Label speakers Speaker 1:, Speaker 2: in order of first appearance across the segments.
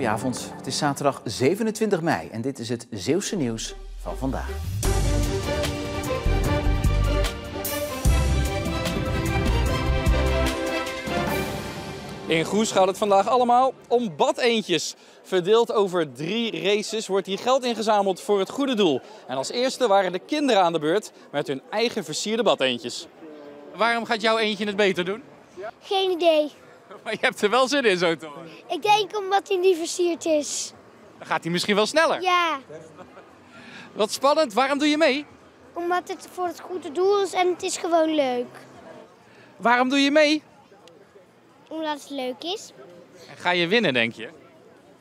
Speaker 1: Goedenavond, het is zaterdag 27 mei en dit is het Zeeuwse nieuws van vandaag.
Speaker 2: In Goes gaat het vandaag allemaal om badeendjes. Verdeeld over 3 races wordt hier geld ingezameld voor het goede doel. En als eerste waren de kinderen aan de beurt met hun eigen versierde badeendjes. Waarom gaat jouw eentje het beter doen?
Speaker 3: Geen idee.
Speaker 2: Maar je hebt er wel zin in zo te horen.
Speaker 3: Ik denk omdat hij niet versierd is.
Speaker 2: Dan gaat hij misschien wel sneller.
Speaker 3: Ja,
Speaker 2: Wat spannend, waarom doe je mee?
Speaker 3: omdat het voor het goede doel is en het is gewoon leuk.
Speaker 2: Waarom doe je mee?
Speaker 3: Omdat het leuk is,
Speaker 2: En ga je winnen, denk je?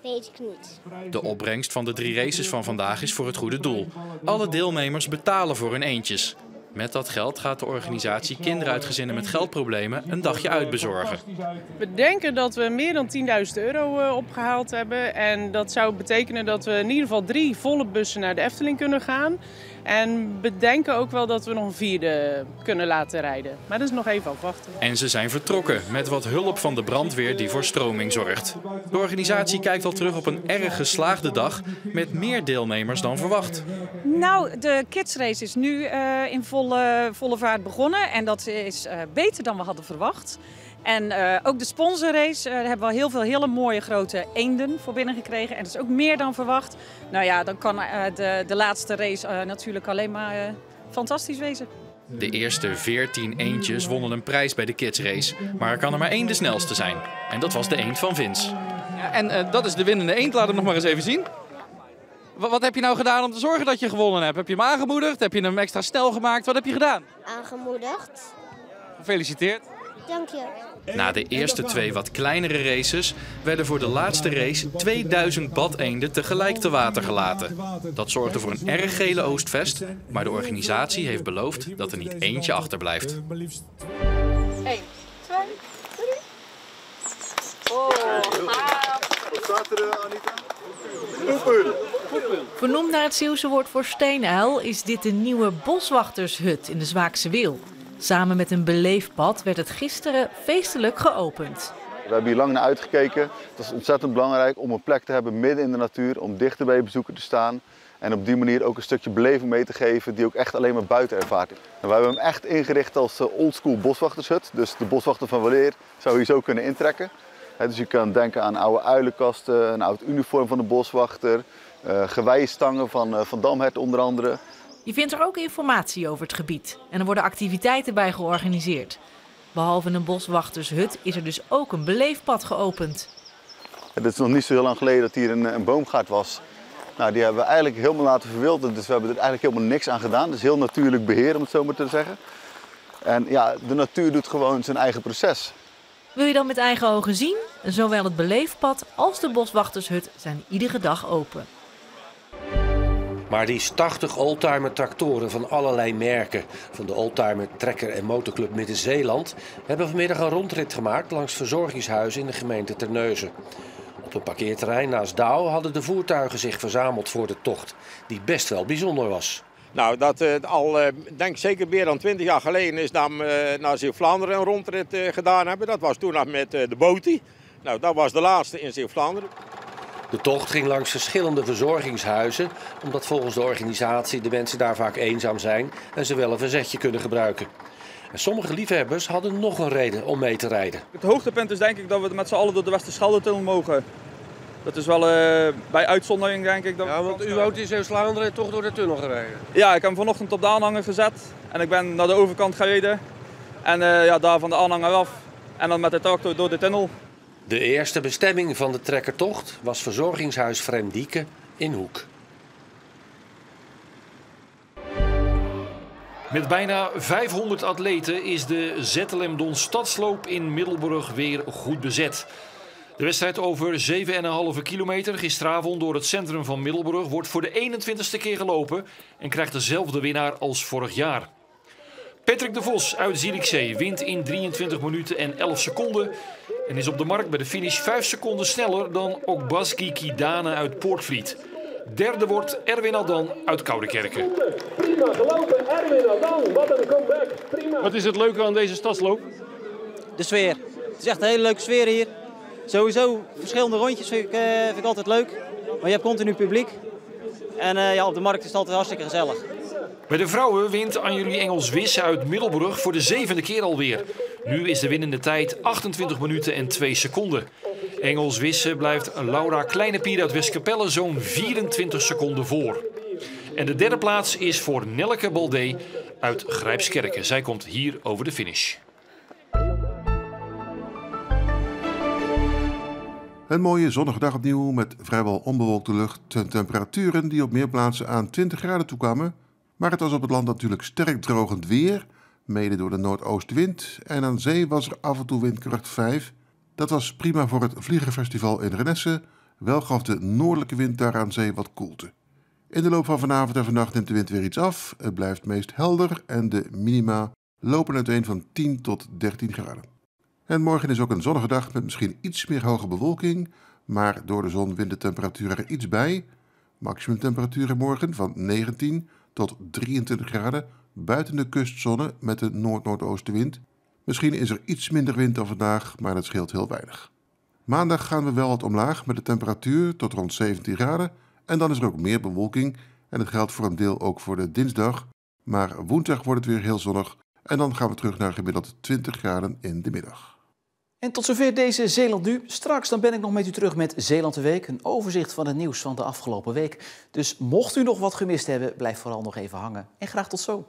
Speaker 3: weet ik niet.
Speaker 4: De opbrengst van de 3 races van vandaag is voor het goede doel. Alle deelnemers betalen voor hun eentjes. Met dat geld gaat de organisatie kinderen uit gezinnen met geldproblemen een dagje uitbezorgen.
Speaker 5: We denken dat we meer dan 10.000 euro opgehaald hebben. En dat zou betekenen dat we in ieder geval 3 volle bussen naar de Efteling kunnen gaan. En we denken ook wel dat we nog een 4e kunnen laten rijden. Maar dat is nog even afwachten.
Speaker 4: En ze zijn vertrokken met wat hulp van de brandweer die voor stroming zorgt. De organisatie kijkt al terug op een erg geslaagde dag met meer deelnemers dan verwacht.
Speaker 6: Nou, de kidsrace is nu in volle vaart begonnen en dat is beter dan we hadden verwacht. En ook de sponsorrace hebben we al heel veel hele mooie grote eenden voor binnengekregen. En dat is ook meer dan verwacht. Nou ja, dan kan de laatste race natuurlijk alleen maar fantastisch wezen.
Speaker 4: De eerste 14 eendjes wonnen een prijs bij de kidsrace. Maar er kan er maar 1 de snelste zijn. En dat was de eend van Vince.
Speaker 2: Ja, en dat is de winnende eend, laat hem nog maar eens even zien. Wat heb je nou gedaan om te zorgen dat je gewonnen hebt? Heb je hem aangemoedigd? Heb je hem extra snel gemaakt? Wat heb je gedaan?
Speaker 3: Aangemoedigd.
Speaker 2: Gefeliciteerd.
Speaker 3: Dank je.
Speaker 4: Na de eerste 2 wat kleinere races werden voor de laatste race 2000 badeenden tegelijk te water gelaten. Dat zorgde voor een erg gele oostvest, maar de organisatie heeft beloofd dat er niet eentje achterblijft.
Speaker 5: 1, 2, 3. Oh,
Speaker 7: Wat staat er, Anita?
Speaker 8: Vernoemd naar het Zeeuwse woord voor steenuil is dit de nieuwe boswachtershut in de Zwaakse Wiel. Samen met een beleefpad werd het gisteren feestelijk geopend.
Speaker 7: We hebben hier lang naar uitgekeken. Het is ontzettend belangrijk om een plek te hebben midden in de natuur, om dichter bij je bezoeker te staan. En op die manier ook een stukje beleving mee te geven die ook echt alleen maar buiten ervaart. En we hebben hem echt ingericht als oldschool boswachtershut. Dus de boswachter van weleer zou hier zo kunnen intrekken. Dus je kan denken aan oude uilenkasten, een oud uniform van de boswachter, geweistangen van damhert onder andere.
Speaker 8: Je vindt er ook informatie over het gebied en er worden activiteiten bij georganiseerd. Behalve een boswachtershut is er dus ook een beleefpad geopend.
Speaker 7: Het is nog niet zo heel lang geleden dat hier een boomgaard was. Nou, die hebben we eigenlijk helemaal laten verwilderen, dus we hebben er eigenlijk helemaal niks aan gedaan. Dus heel natuurlijk beheer, om het zo maar te zeggen. En ja, de natuur doet gewoon zijn eigen proces.
Speaker 8: Wil je dan met eigen ogen zien? Zowel het beleefpad als de boswachtershut zijn iedere dag open.
Speaker 9: Maar die 80 oldtimer tractoren van allerlei merken van de Oldtimer Trekker en Motorclub Midden-Zeeland hebben vanmiddag een rondrit gemaakt langs verzorgingshuizen in de gemeente Terneuzen. Op een parkeerterrein naast Douw hadden de voertuigen zich verzameld voor de tocht, die best wel bijzonder was.
Speaker 10: Nou, dat denk zeker meer dan 20 jaar geleden is dat we naar Zeeuw-Vlaanderen een rondrit gedaan hebben. Dat was toen nog met de Botie. Nou, dat was de laatste in Zeeuw-Vlaanderen.
Speaker 9: De tocht ging langs verschillende verzorgingshuizen, omdat volgens de organisatie de mensen daar vaak eenzaam zijn en ze wel een verzetje kunnen gebruiken. En sommige liefhebbers hadden nog een reden om mee te rijden.
Speaker 5: Het hoogtepunt is denk ik dat we met z'n allen door de Westerschelde-tunnel mogen. Dat is wel bij uitzondering denk ik.
Speaker 9: Ja, want u woont in Zeeuws-Vlaanderen en toch door de tunnel gereden?
Speaker 5: Ja, ik heb hem vanochtend op de aanhanger gezet en ik ben naar de overkant gereden. En daar van de aanhanger af en dan met de tractor door de tunnel.
Speaker 9: De eerste bestemming van de trekkertocht was verzorgingshuis Fremdieke in Hoek.
Speaker 11: Met bijna 500 atleten is de ZLM Don Stadsloop in Middelburg weer goed bezet. De wedstrijd over 7,5 kilometer gisteravond door het centrum van Middelburg wordt voor de 21ste keer gelopen en krijgt dezelfde winnaar als vorig jaar. Patrick de Vos uit Zierikzee wint in 23 minuten en 11 seconden en is op de markt bij de finish 5 seconden sneller dan Okbaski Kidane uit Poortvliet. Derde wordt Erwin Aldan uit Koudekerke.
Speaker 12: Prima gelopen, Erwin Aldan, wat een comeback, prima.
Speaker 11: Wat is het leuke aan deze stadsloop?
Speaker 13: De sfeer. Het is echt een hele leuke sfeer hier. Sowieso verschillende rondjes vind ik altijd leuk. Maar je hebt continu publiek. En ja, op de markt is het altijd hartstikke gezellig.
Speaker 11: Bij de vrouwen wint Anjelië Engels-Wisse uit Middelburg voor de 7e keer alweer. Nu is de winnende tijd 28 minuten en 2 seconden. Engels-Wisse blijft Laura Kleinepier uit Westkapelle zo'n 24 seconden voor. En de derde plaats is voor Nelleke Baldé uit Grijpskerken. Zij komt hier over de finish.
Speaker 14: Een mooie zonnige dag opnieuw met vrijwel onbewolkte lucht en temperaturen die op meer plaatsen aan 20 graden toekwamen. Maar het was op het land natuurlijk sterk drogend weer, mede door de noordoostenwind. En aan zee was er af en toe windkracht 5. Dat was prima voor het Vliegerfestival in Renesse. Wel gaf de noordelijke wind daar aan zee wat koelte. In de loop van vanavond en vannacht neemt de wind weer iets af. Het blijft meest helder en de minima lopen uiteen van 10 tot 13 graden. En morgen is ook een zonnige dag met misschien iets meer hoge bewolking, maar door de zon wint de temperatuur er iets bij. Maximum temperaturen morgen van 19 tot 23 graden buiten de kustzone met de noord-noordoostenwind. Misschien is er iets minder wind dan vandaag, maar dat scheelt heel weinig. Maandag gaan we wel wat omlaag met de temperatuur tot rond 17 graden en dan is er ook meer bewolking en het geldt voor een deel ook voor de dinsdag. Maar woensdag wordt het weer heel zonnig en dan gaan we terug naar gemiddeld 20 graden in de middag.
Speaker 1: En tot zover deze Zeeland Nu. Straks dan ben ik nog met u terug met Zeeland de Week. Een overzicht van het nieuws van de afgelopen week. Dus mocht u nog wat gemist hebben, blijf vooral nog even hangen. En graag tot zo.